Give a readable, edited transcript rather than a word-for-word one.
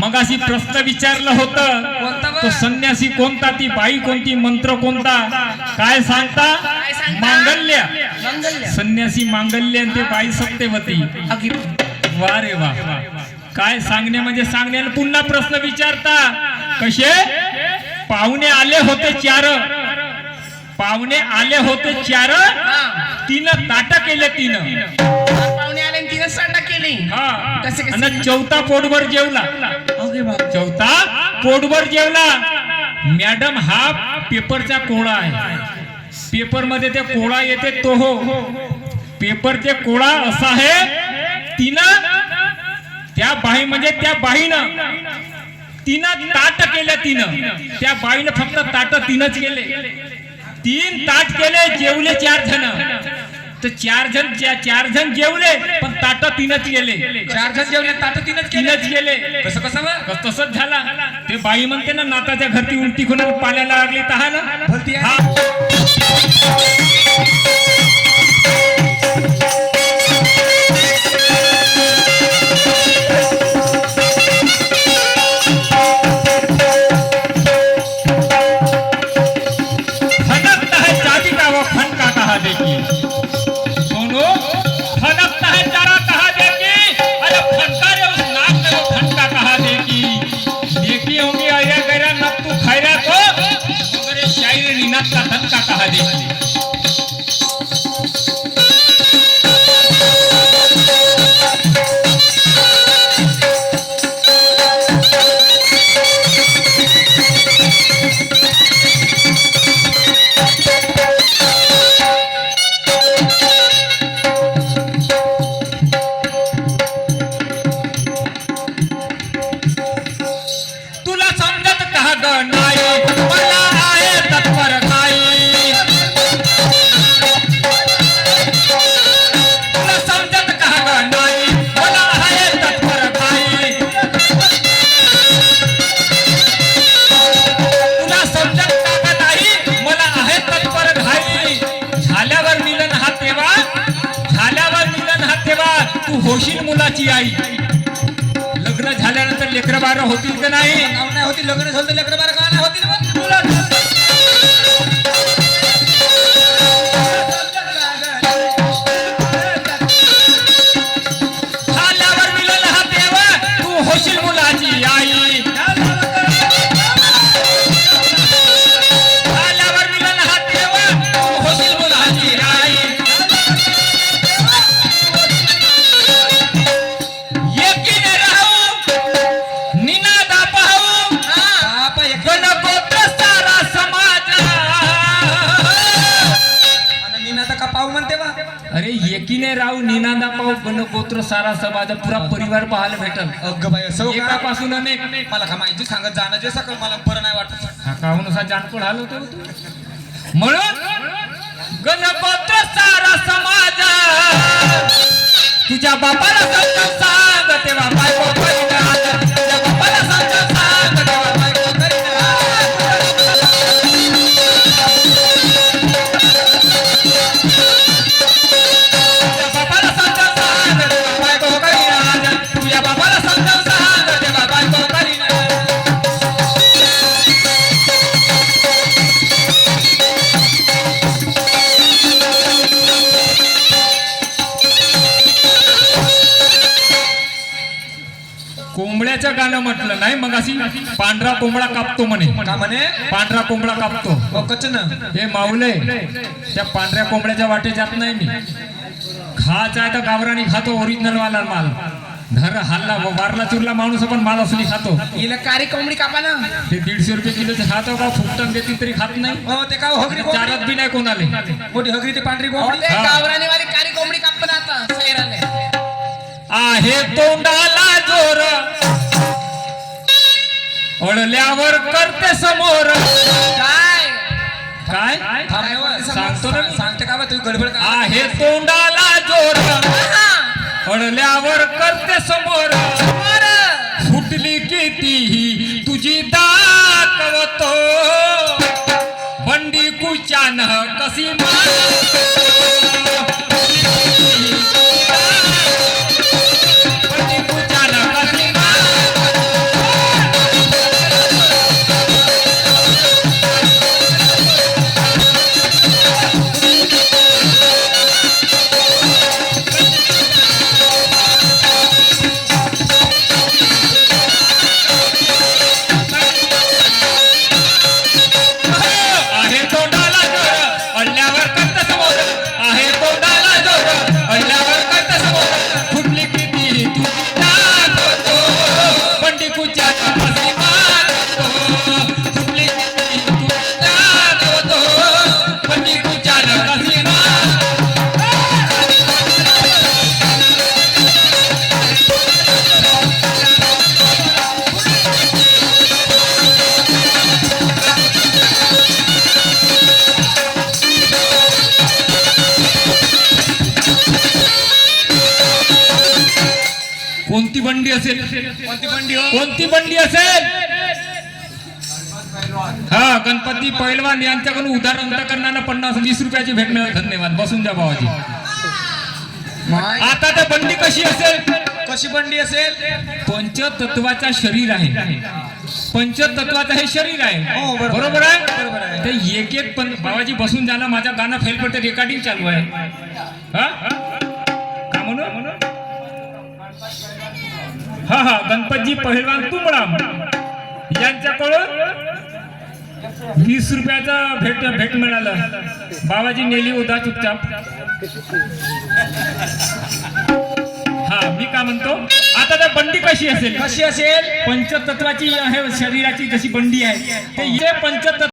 मगाशी प्रश्न विचारलं होतं तो संन्यासी कोणता ती बाई कोणती मंत्र कोणता काय सांगता मांगल्य संन्यासी मांगल्य आणि ते बाई सत्यवती वा रे वा काय सांगणे म्हणजे सांगण्याला पुन्हा प्रश्न विचारता कसे पाहुणे आले होते चार तिनं ताट केले पाहुणे आले तिने सांडा केली आणि चौथा पोटभर जेवला मॅडम हा पेपरचा कोळा आहे पेपर मध्ये ते कोळा येते तो हो पेपर ते कोळा असा आहे तिनं त्या बाई म्हणजे त्या बाईनं तिनं ताट केले त्या बाईनं फक्त ताट तीनच केले 3 ताट केले जेवले 4 जण तर 4 जण जेवले पण ताट तीनच केले 4 जण जेवले ताट तीनच केले तसंच झाला ते बाई म्हणते ना नाताच्या घरती उलटी खुणा पाण्याला लागली तहान होशील मुलाची आई लग्न झाल्यानंतर लेकरं बाळ होतील का नाही होतील लग्न झालं तर लेकरं बाळ का नाही होतील झाल्यावर मिलन हा देवा तू होशील मुलाची आई झाल्यावर मिलन हा देवा तू होशील मुलाची आई अरे एकीने राहू निनादा पाहू गणगोत्र सारा समाज पुरा परिवार पाहायला भेटल अगं बाई असं एकापासून अनेक मला का माहिती सांगत जाणं जे सकाळ मला बरं नाही वाटत हा काहून असा जानपण हाल होतो म्हणून गणगोत्र सारा समाज तुझ्या बापाला समजून सांग तेव्हा बायको करीन तुझ्या बापाला समजून सांग तेव्हा बायको करीन कोंबड्याचं गाणं म्हटलं नाही मग अशी पांढरा कोंबडा कापतो म्हणे का म्हणे पांढरा कोंबडा कापतो कचन हे माऊले त्या पांढऱ्या कोंबड्याच्या वाटे जात नाही मी खायचा आहे तर गावरानी खातो ओरिजिनल वाला माल धर हल्ला वारला चुरला माणूस पण माल असली खातो हिला कारी कोंबडी कापा ना ते 150 रुपये किलोचे खातो का फुकटन देतील तरी खात नाही हो ते का हगरी चारत बी नाही कोणाले मोठी हगरी ते पांढरी कोंबडी गावरानी वाली कारी कोंबडी कापा ना आता सैराने आहे तोंडाला जोर ओळल्यावर करते समोर काय काय सांगतो ना सांगते का तुम्ही गडबड आहे तोंडाला जोर ओळल्यावर करते समोर फुटली कितीही तुझी दाखवतो बंडी कुचान कशी बंडी असेल? कोणती बंडी हो? कोणती बंडी असेल? हा, गणपती पैलवान यांच्याकडून उधार अंतकरणाला 50-20 रुपयाची भेट मिळेल. धन्यवाद. बसून द्या भावाजी. माय, आता त्या बंडी कशी असेल? कशी बंडी असेल? पंचतत्वाचा शरीर आहे. पंचतत्वाचं हे शरीर आहे. हो, बरोबर. बरोबर आहे. बरोबर आहे. ते एक एक पण बाबाजी बसून जाणं. माझा गाणं फेल पडते. रेकॉर्डिंग चालू आहे. हा, का म्हणू? हा, गणपतजी पहिलवान तुंबडाम यांच्याकडून 20 रुपयाचा भेट मिळालं. बाबाजी नेली उदा चुपचाप. हा, मी का म्हणतो, आता त्या बंडी कशी असेल? कशी असेल? पंचतत्वाची आहे शरीराची जशी बंडी आहे ते पंचतत्व